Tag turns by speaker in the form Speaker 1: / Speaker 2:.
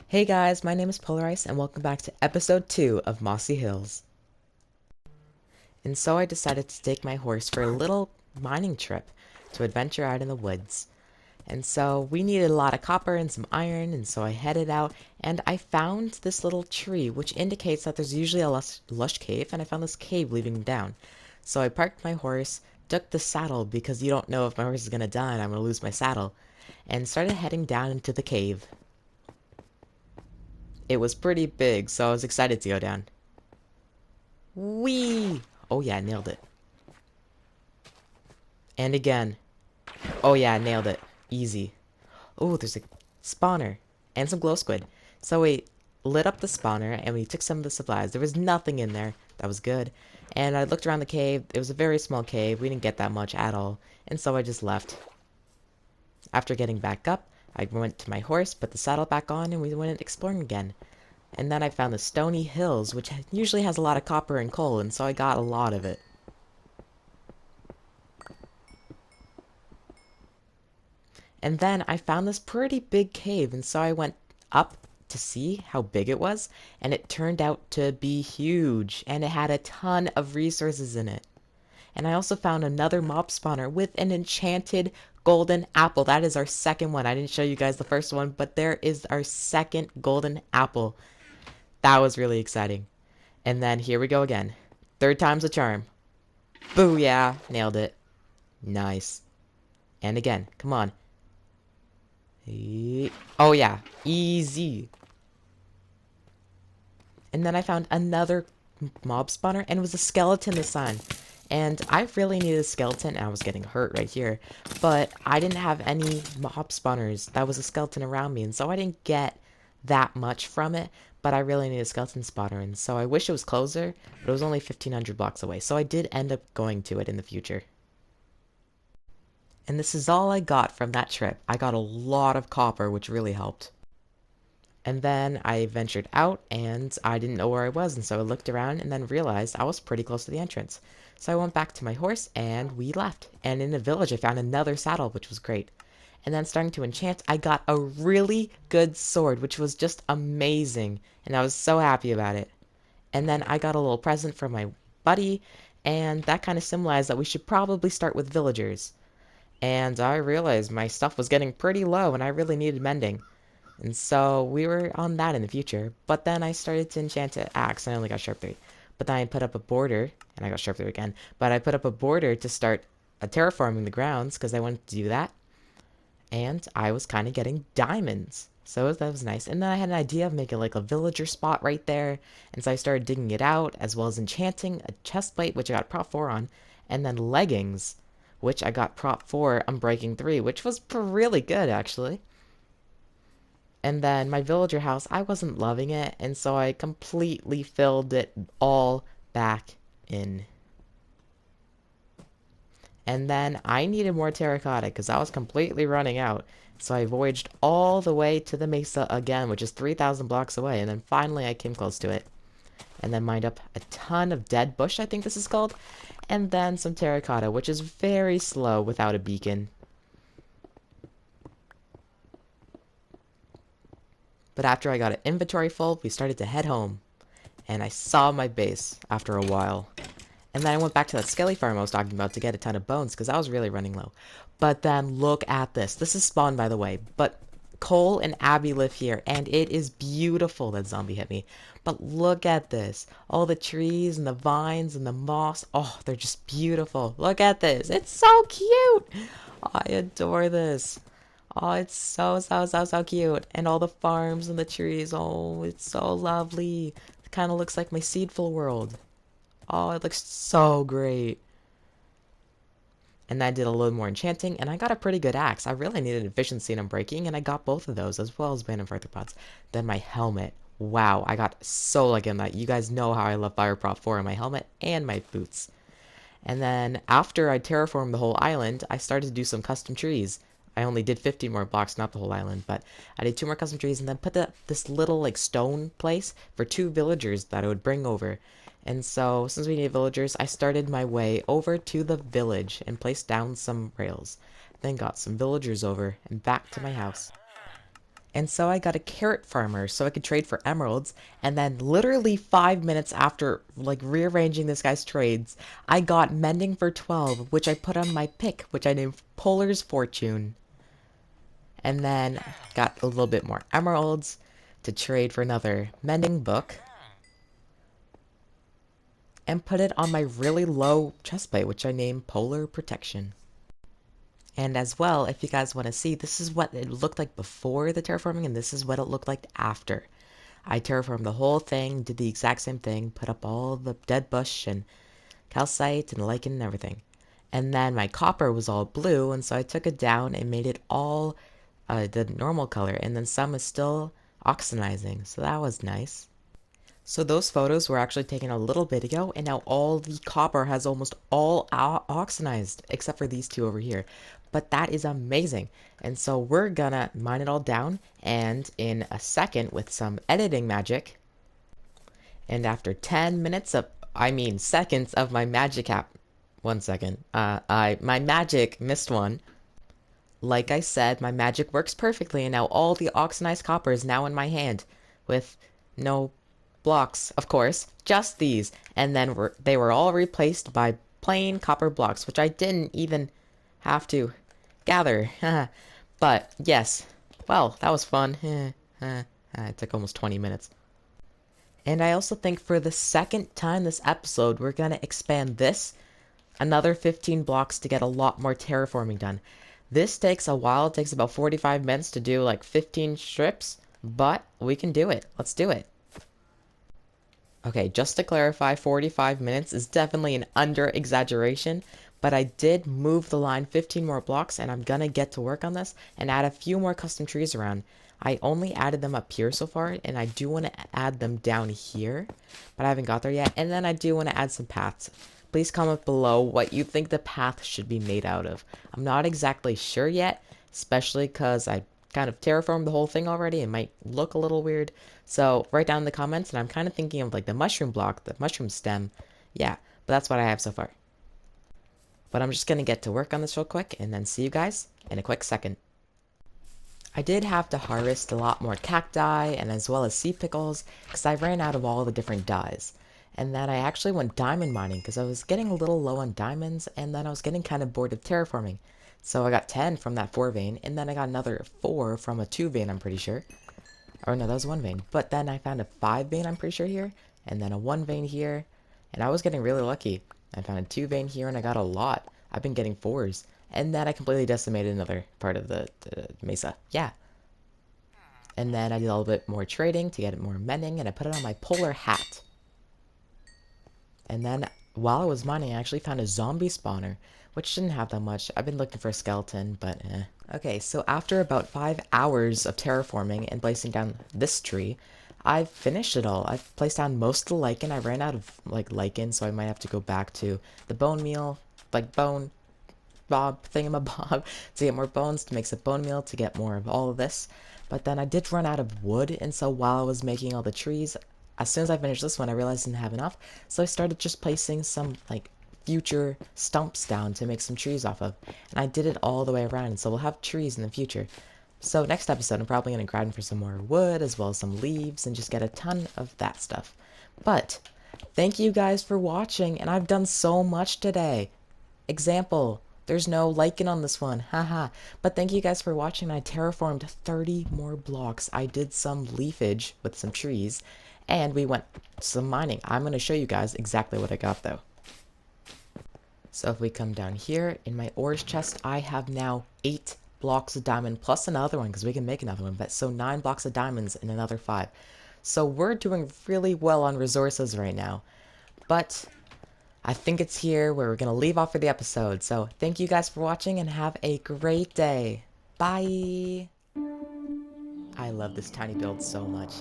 Speaker 1: Hey guys, my name is Polarice and welcome back to episode 2 of Mossy Hills. And so I decided to take my horse for a little mining trip to adventure out in the woods. And so we needed a lot of copper and some iron, and so I headed out and I found this little tree which indicates that there's usually a lush cave, and I found this cave leading down. So I parked my horse, took the saddle because you don't know if my horse is gonna die and I'm gonna lose my saddle, and started heading down into the cave. It was pretty big, so I was excited to go down. Whee! Oh yeah, nailed it. And again. Oh yeah, nailed it. Easy. Oh, there's a spawner. And some glow squid. So we lit up the spawner and we took some of the supplies. There was nothing in there. That was good. And I looked around the cave. It was a very small cave. We didn't get that much at all. And so I just left. After getting back up, I went to my horse, put the saddle back on, and we went exploring again. And then I found the Stony Hills, which usually has a lot of copper and coal, and so I got a lot of it. And then I found this pretty big cave, and so I went up to see how big it was, and it turned out to be huge, and it had a ton of resources in it. And I also found another mob spawner with an enchanted golden apple. That is our second one. I didn't show you guys the first one, but there is our second golden apple. That was really exciting. And then here we go again. Third time's a charm. Booyah! Nailed it. Nice. And again. Come on. Oh yeah. Easy. And then I found another mob spawner, and it was a skeleton this time. And I really needed a skeleton, and I was getting hurt right here. But I didn't have any mob spawners that was a skeleton around me, and so I didn't get that much from it. But I really needed a skeleton spawner, and so I wish it was closer, but it was only 1,500 blocks away. So I did end up going to it in the future. And this is all I got from that trip. I got a lot of copper, which really helped. And then I ventured out, and I didn't know where I was, and so I looked around and then realized I was pretty close to the entrance. So I went back to my horse, and we left. And in the village, I found another saddle, which was great. And then starting to enchant, I got a really good sword, which was just amazing, and I was so happy about it. And then I got a little present from my buddy, and that kind of symbolized that we should probably start with villagers. And I realized my stuff was getting pretty low, and I really needed mending. And so we were on that in the future. But then I started to enchant an axe, and I only got sharp 3. But then I put up a border, and I got sharp 3 again. But I put up a border to start terraforming the grounds, because I wanted to do that. And I was kind of getting diamonds. So that was nice. And then I had an idea of making like a villager spot right there. And so I started digging it out, as well as enchanting a chest plate, which I got prop 4 on. And then leggings, which I got prop 4 on breaking 3, which was really good, actually. And then my villager house, I wasn't loving it, and so I completely filled it all back in. And then I needed more terracotta because I was completely running out. So I voyaged all the way to the mesa again, which is 3,000 blocks away, and then finally I came close to it. And then mined up a ton of dead bush, I think this is called, and then some terracotta, which is very slow without a beacon. But after I got an inventory full, we started to head home. And I saw my base after a while. And then I went back to that skelly farm I was talking about to get a ton of bones, because I was really running low. But then look at this. This is spawn, by the way. But Cole and Abby live here, and it is beautiful. That zombie hit me. But look at this. All the trees and the vines and the moss. Oh, they're just beautiful. Look at this. It's so cute. I adore this. Oh, it's so cute. And all the farms and the trees. Oh, it's so lovely. It kind of looks like my Seedful world. Oh, it looks so great. And then I did a little more enchanting, and I got a pretty good axe. I really needed efficiency and unbreaking, and I got both of those, as well as band and arthropods. Then my helmet. Wow, I got so lucky on that. You guys know how I love Fire Prop 4 in my helmet and my boots. And then after I terraformed the whole island, I started to do some custom trees. I only did 50 more blocks, not the whole island, but I did 2 more custom trees and then put this little like stone place for 2 villagers that I would bring over. And so, since we need villagers, I started my way over to the village and placed down some rails. Then got some villagers over and back to my house. And so I got a carrot farmer so I could trade for emeralds. And then literally 5 minutes after like rearranging this guy's trades, I got mending for 12, which I put on my pick, which I named Polar's Fortune. And then got a little bit more emeralds to trade for another mending book. And put it on my really low chestplate, which I named Polar Protection. And as well, if you guys want to see, this is what it looked like before the terraforming, and this is what it looked like after. I terraformed the whole thing, did the exact same thing, put up all the dead bush and calcite and lichen and everything. And then my copper was all blue, and so I took it down and made it all the normal color, and then some is still oxidizing, so that was nice. So those photos were actually taken a little bit ago, and now all the copper has almost all oxidized, except for these two over here. But that is amazing. And so we're gonna mine it all down, and in a second, with some editing magic, and after 10 minutes of, seconds of my magic app, 1 second, my magic missed one. Like I said, my magic works perfectly, and now all the oxidized copper is now in my hand, with no blocks, of course, just these, and then they were all replaced by plain copper blocks, which I didn't even have to gather. But yes, well, that was fun. It took almost 20 minutes. And I also think for the second time this episode, we're gonna expand this another 15 blocks to get a lot more terraforming done. This takes a while. It takes about 45 minutes to do like 15 strips, but we can do it. Let's do it. Okay, just to clarify, 45 minutes is definitely an under-exaggeration, but I did move the line 15 more blocks, and I'm gonna get to work on this and add a few more custom trees around. I only added them up here so far, and I do want to add them down here, but I haven't got there yet, and then I do want to add some paths. Please comment below what you think the path should be made out of. I'm not exactly sure yet, especially because I kind of terraformed the whole thing already. It might look a little weird. So write down in the comments, and I'm kind of thinking of like the mushroom block, the mushroom stem. Yeah, but that's what I have so far. But I'm just going to get to work on this real quick, and then see you guys in a quick second. I did have to harvest a lot more cacti, and as well as sea pickles, because I ran out of all the different dyes. And then I actually went diamond mining, because I was getting a little low on diamonds, and then I was getting kind of bored of terraforming. So I got 10 from that 4 vein, and then I got another 4 from a 2 vein, I'm pretty sure. Or no, that was 1 vein. But then I found a 5 vein, I'm pretty sure, here. And then a 1 vein here. And I was getting really lucky. I found a 2 vein here, and I got a lot. I've been getting 4s. And then I completely decimated another part of the mesa. Yeah. And then I did a little bit more trading to get more mending, and I put it on my polar hat. And then, while I was mining, I actually found a zombie spawner, which didn't have that much. I've been looking for a skeleton, but eh. Okay, so after about 5 hours of terraforming and placing down this tree, I've finished it all. I've placed down most of the lichen. I ran out of, like, lichen, so I might have to go back to the bone meal, like, bone bob thingamabob, to get more bones, to make some bone meal, to get more of all of this. But then I did run out of wood, and so while I was making all the trees, as soon as I finished this one, I realized I didn't have enough, so I started just placing some, like, future stumps down to make some trees off of. And I did it all the way around, and so we'll have trees in the future. So next episode, I'm probably going to grind for some more wood, as well as some leaves, and just get a ton of that stuff. But, thank you guys for watching, and I've done so much today. Example, there's no lichen on this one, haha. But thank you guys for watching. I terraformed 30 more blocks. I did some leafage with some trees, and we went some mining. I'm going to show you guys exactly what I got, though. So if we come down here, in my ores chest, I have now 8 blocks of diamond, plus another one, because we can make another one. But so 9 blocks of diamonds and another 5. So we're doing really well on resources right now. But I think it's here where we're going to leave off for the episode. So thank you guys for watching, and have a great day. Bye! I love this tiny build so much.